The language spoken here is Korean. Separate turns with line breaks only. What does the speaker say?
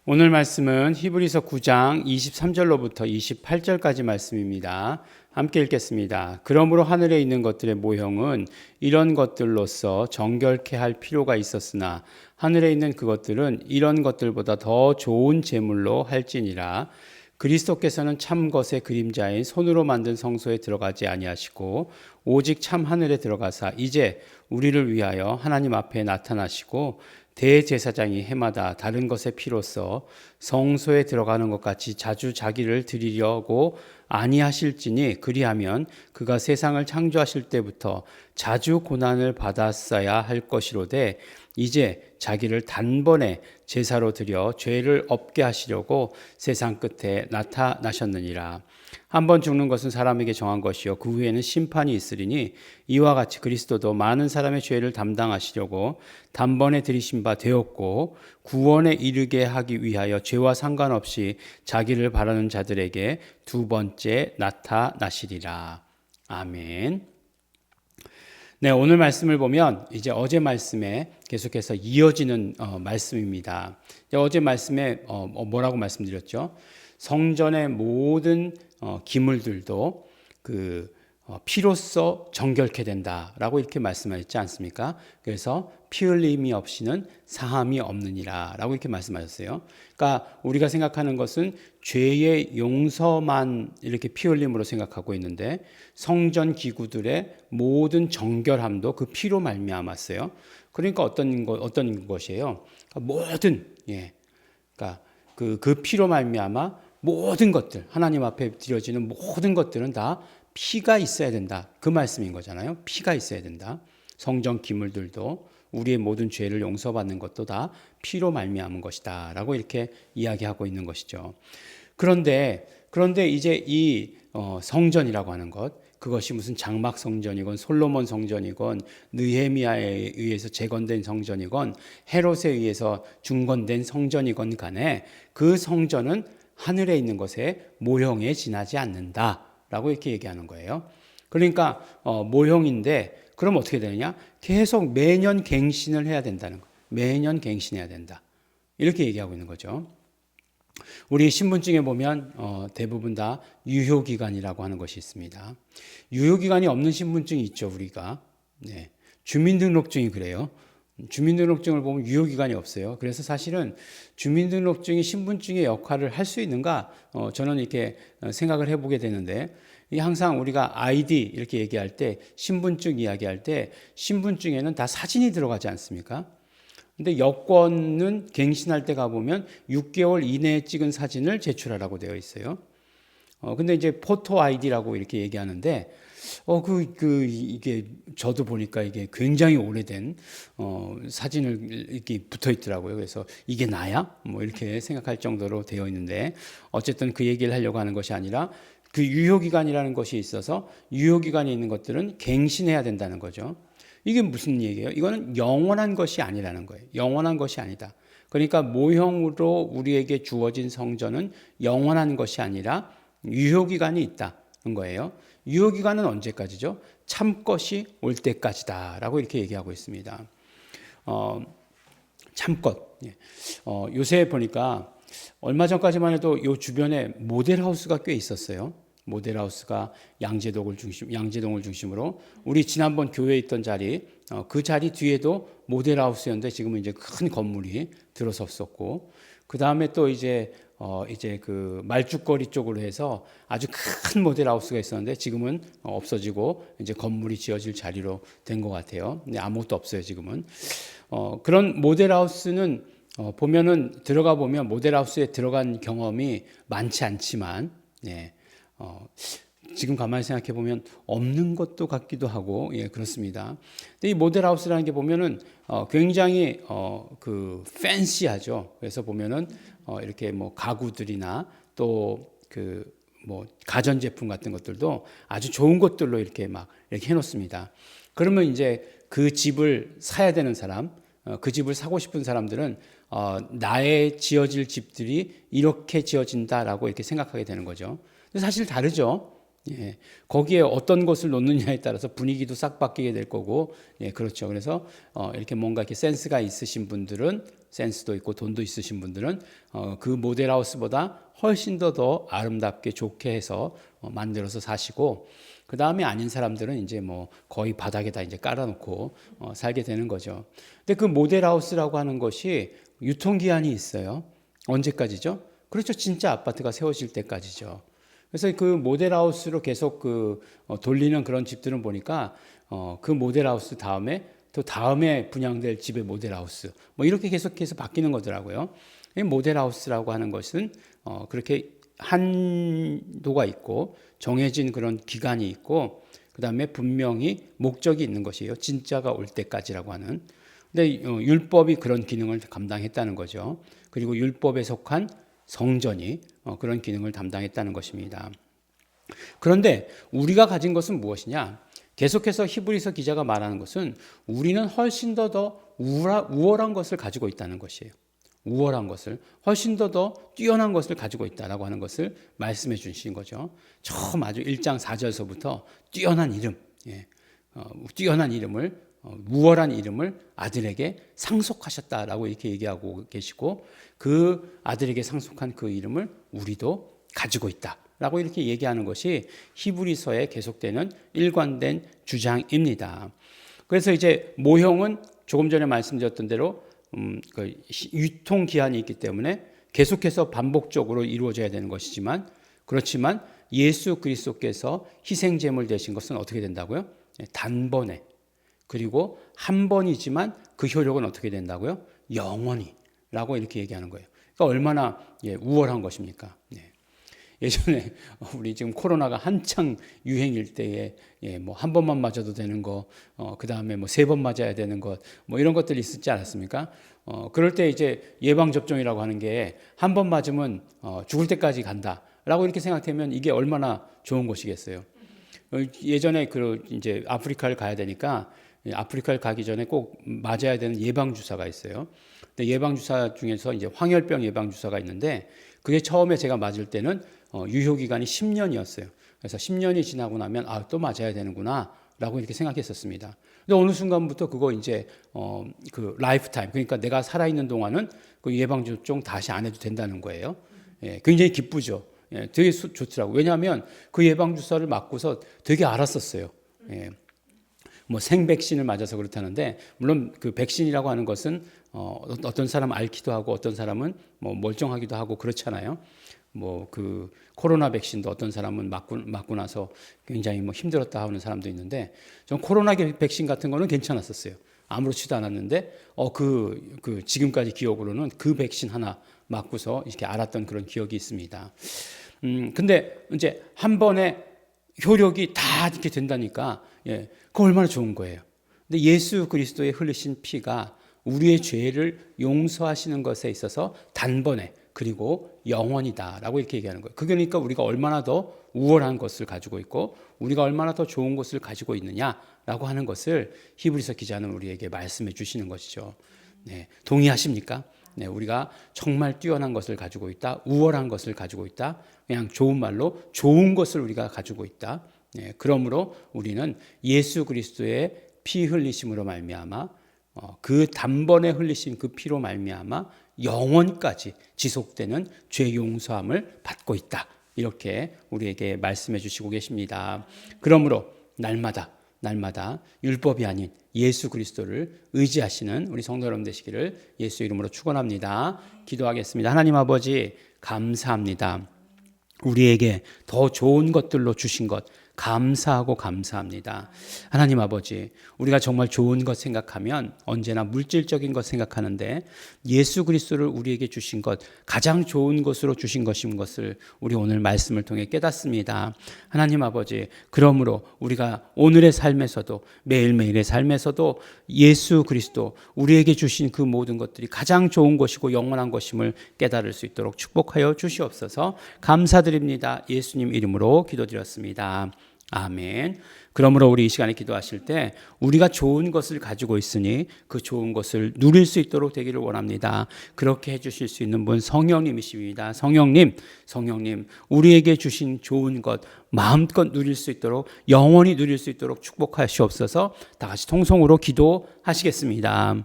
오늘 말씀은 히브리서 9장 23절로부터 28절까지 말씀입니다. 함께 읽겠습니다. 그러므로 하늘에 있는 것들의 모형은 이런 것들로서 정결케 할 필요가 있었으나 하늘에 있는 그것들은 이런 것들보다 더 좋은 제물로 할지니라. 그리스도께서는 참 것의 그림자인 손으로 만든 성소에 들어가지 아니하시고 오직 참 하늘에 들어가사 이제 우리를 위하여 하나님 앞에 나타나시고 대제사장이 해마다 다른 것의 피로써 성소에 들어가는 것 같이 자주 자기를 드리려고 아니하실지니 그리하면 그가 세상을 창조하실 때부터 자주 고난을 받았어야 할 것이로되 이제 자기를 단번에 제사로 드려 죄를 없게 하시려고 세상 끝에 나타나셨느니라. 한번 죽는 것은 사람에게 정한 것이요 그 후에는 심판이 있으리니 이와 같이 그리스도도 많은 사람의 죄를 담당하시려고 단번에 들이신 바 되었고 구원에 이르게 하기 위하여 죄와 상관없이 자기를 바라는 자들에게 두 번째 나타나시리라. 아멘. 네, 오늘 말씀을 보면 이제 어제 말씀에 계속해서 이어지는 말씀입니다. 어제 말씀에 뭐라고 말씀드렸죠? 성전의 모든 기물들도 피로써 정결케 된다라고 이렇게 말씀하셨지 않습니까? 그래서 피 흘림이 없이는 사함이 없느니라라고 이렇게 말씀하셨어요. 그러니까 우리가 생각하는 것은 죄의 용서만 이렇게 피 흘림으로 생각하고 있는데 성전 기구들의 모든 정결함도 그 피로 말미암았어요. 그러니까 어떤 것이에요? 그러니까 모든 그러니까 그 피로 말미암아 모든 것들 하나님 앞에 드려지는 모든 것들은 다 피가 있어야 된다. 그 말씀인 거잖아요. 피가 있어야 된다. 성전 기물들도 우리의 모든 죄를 용서받는 것도 다 피로 말미암은 것이다. 라고 이렇게 이야기하고 있는 것이죠. 그런데 이제 이 성전이라고 하는 것, 그것이 무슨 장막 성전이건 솔로몬 성전이건 느헤미야에 의해서 재건된 성전이건 헤롯에 의해서 중건된 성전이건 간에 그 성전은 하늘에 있는 것에 모형에 지나지 않는다. 라고 이렇게 얘기하는 거예요. 그러니까 모형인데 그럼 어떻게 되느냐? 계속 매년 갱신을 해야 된다는 거예요. 매년 갱신해야 된다. 이렇게 얘기하고 있는 거죠. 우리 신분증에 보면 대부분 다 유효기간이라고 하는 것이 있습니다. 유효기간이 없는 신분증이 있죠, 우리가. 네. 주민등록증이 그래요. 주민등록증을 보면 유효기간이 없어요. 그래서 사실은 주민등록증이 신분증의 역할을 할 수 있는가? 저는 이렇게 생각을 해보게 되는데, 항상 우리가 아이디 이렇게 얘기할 때, 신분증 이야기할 때, 신분증에는 다 사진이 들어가지 않습니까? 근데 여권은 갱신할 때 가보면 6개월 이내에 찍은 사진을 제출하라고 되어 있어요. 근데 이제 포토 아이디라고 이렇게 얘기하는데, 이게 저도 보니까 이게 굉장히 오래된 사진을 이렇게 붙어 있더라고요. 그래서 이게 나야? 뭐 이렇게 생각할 정도로 되어 있는데 어쨌든 그 얘기를 하려고 하는 것이 아니라 그 유효기간이라는 것이 있어서 유효기간이 있는 것들은 갱신해야 된다는 거죠. 이게 무슨 얘기예요? 이거는 영원한 것이 아니라는 거예요. 영원한 것이 아니다. 그러니까 모형으로 우리에게 주어진 성전은 영원한 것이 아니라 유효기간이 있다는 거예요. 유효기간은 언제까지죠? 참것이 올 때까지다라고 이렇게 얘기하고 있습니다. 참것. 요새 보니까 얼마 전까지만 해도 요 주변에 모델하우스가 꽤 있었어요. 모델하우스가 양재동을 중심으로 우리 지난번 교회에 있던 자리, 그 자리 뒤에도 모델하우스였는데 지금은 이제 큰 건물이 들어섰었고, 그 다음에 또 이제 그 말죽거리 쪽으로 해서 아주 큰 모델하우스가 있었는데 지금은 없어지고 이제 건물이 지어질 자리로 된 것 같아요. 근데 아무것도 없어요, 지금은. 그런 모델하우스는 보면은 들어가 보면 모델하우스에 들어간 경험이 많지 않지만, 지금 가만히 생각해 보면 없는 것도 같기도 하고, 그렇습니다. 근데 이 모델하우스라는 게 보면은 굉장히 팬시하죠. 그래서 보면은 이렇게 뭐 가구들이나 또 뭐 가전제품 같은 것들도 아주 좋은 것들로 이렇게 막 이렇게 해놓습니다. 그러면 이제 그 집을 사야 되는 사람, 그 집을 사고 싶은 사람들은 나의 지어질 집들이 이렇게 지어진다라고 이렇게 생각하게 되는 거죠. 근데 사실 다르죠. 거기에 어떤 것을 놓느냐에 따라서 분위기도 싹 바뀌게 될 거고, 그렇죠. 그래서 이렇게 뭔가 이렇게 센스가 있으신 분들은 센스도 있고 돈도 있으신 분들은 그 모델하우스보다 훨씬 더 아름답게 좋게 해서 만들어서 사시고, 그 다음에 아닌 사람들은 이제 뭐 거의 바닥에다 이제 깔아놓고 살게 되는 거죠. 근데 그 모델하우스라고 하는 것이 유통기한이 있어요. 언제까지죠? 그렇죠. 진짜 아파트가 세워질 때까지죠. 그래서 그 모델하우스로 계속 돌리는 그런 집들은 보니까 그 모델하우스 다음에 또 다음에 분양될 집의 모델하우스 뭐 이렇게 계속해서 바뀌는 거더라고요. 이 모델하우스라고 하는 것은 그렇게 한도가 있고 정해진 그런 기간이 있고 그다음에 분명히 목적이 있는 것이에요. 진짜가 올 때까지라고 하는. 근데 율법이 그런 기능을 감당했다는 거죠. 그리고 율법에 속한 성전이 그런 기능을 담당했다는 것입니다. 그런데 우리가 가진 것은 무엇이냐? 계속해서 히브리서 기자가 말하는 것은 우리는 훨씬 더 우월한 것을 가지고 있다는 것이에요. 우월한 것을, 훨씬 더 뛰어난 것을 가지고 있다라고 하는 것을 말씀해 주신 거죠. 처음 아주 1장 4절서부터 뛰어난 이름, 뛰어난 이름을, 우월한 이름을 아들에게 상속하셨다라고 이렇게 얘기하고 계시고, 그 아들에게 상속한 그 이름을 우리도 가지고 있다라고 이렇게 얘기하는 것이 히브리서에 계속되는 일관된 주장입니다. 그래서 이제 모형은 조금 전에 말씀드렸던 대로 그 유통 기한이 있기 때문에 계속해서 반복적으로 이루어져야 되는 것이지만, 그렇지만 예수 그리스도께서 희생 제물 되신 것은 어떻게 된다고요? 단번에, 그리고 한 번이지만 그 효력은 어떻게 된다고요? 영원히라고 이렇게 얘기하는 거예요. 그러니까 얼마나 우월한 것입니까? 예전에 우리 지금 코로나가 한창 유행일 때에 뭐 한 번만 맞아도 되는 거, 그 다음에 뭐 3번 맞아야 되는 것, 뭐 이런 것들이 있었지 않았습니까? 그럴 때 이제 예방 접종이라고 하는 게 한 번 맞으면 죽을 때까지 간다라고 이렇게 생각하면 이게 얼마나 좋은 것이겠어요. 예전에 이제 아프리카를 가야 되니까 아프리카를 가기 전에 꼭 맞아야 되는 예방 주사가 있어요. 근데 예방 주사 중에서 이제 황열병 예방 주사가 있는데 그게 처음에 제가 맞을 때는 유효 기간이 10년이었어요. 그래서 10년이 지나고 나면 또 맞아야 되는구나라고 이렇게 생각했었습니다. 근데 어느 순간부터 그거 이제 그 라이프 타임, 그러니까 내가 살아 있는 동안은 그 예방 접종 다시 안 해도 된다는 거예요. 굉장히 기쁘죠. 되게 좋더라고요. 왜냐하면 그 예방 주사를 맞고서 되게 알았었어요. 뭐 생백신을 맞아서 그렇다는데, 물론 그 백신이라고 하는 것은 어떤 사람은 앓기도 하고 어떤 사람은 뭐 멀쩡하기도 하고 그렇잖아요. 뭐 그 코로나 백신도 어떤 사람은 맞고 나서 굉장히 뭐 힘들었다 하는 사람도 있는데, 전 코로나 백신 같은 거는 괜찮았었어요. 아무렇지도 않았는데 지금까지 기억으로는 그 백신 하나 맞고서 이렇게 알았던 그런 기억이 있습니다. 근데 이제 한 번에 효력이 다 이렇게 된다니까, 그거 얼마나 좋은 거예요. 근데 예수 그리스도의 흘리신 피가 우리의 죄를 용서하시는 것에 있어서 단번에 그리고 영원이다라고 이렇게 얘기하는 거예요. 그러니까 우리가 얼마나 더 우월한 것을 가지고 있고 우리가 얼마나 더 좋은 것을 가지고 있느냐라고 하는 것을 히브리서 기자는 우리에게 말씀해 주시는 것이죠. 동의하십니까? 우리가 정말 뛰어난 것을 가지고 있다, 우월한 것을 가지고 있다, 그냥 좋은 말로 좋은 것을 우리가 가지고 있다. 그러므로 우리는 예수 그리스도의 피 흘리심으로 말미암아 그 단번에 흘리신 그 피로 말미암아 영원까지 지속되는 죄 용서함을 받고 있다. 이렇게 우리에게 말씀해 주시고 계십니다. 그러므로 날마다 율법이 아닌 예수 그리스도를 의지하시는 우리 성도 여러분 되시기를 예수 이름으로 축원합니다. 기도하겠습니다. 하나님 아버지 감사합니다. 우리에게 더 좋은 것들로 주신 것 감사하고 감사합니다. 하나님 아버지, 우리가 정말 좋은 것 생각하면 언제나 물질적인 것 생각하는데 예수 그리스도를 우리에게 주신 것, 가장 좋은 것으로 주신 것인 것을 우리 오늘 말씀을 통해 깨닫습니다. 하나님 아버지, 그러므로 우리가 오늘의 삶에서도 매일매일의 삶에서도 예수 그리스도 우리에게 주신 그 모든 것들이 가장 좋은 것이고 영원한 것임을 깨달을 수 있도록 축복하여 주시옵소서. 감사드립니다. 예수님 이름으로 기도드렸습니다. 아멘. 그러므로 우리 이 시간에 기도하실 때 우리가 좋은 것을 가지고 있으니 그 좋은 것을 누릴 수 있도록 되기를 원합니다. 그렇게 해주실 수 있는 분 성령님이십니다. 성령님 우리에게 주신 좋은 것 마음껏 누릴 수 있도록, 영원히 누릴 수 있도록 축복하시옵소서. 다 같이 통성으로 기도하시겠습니다.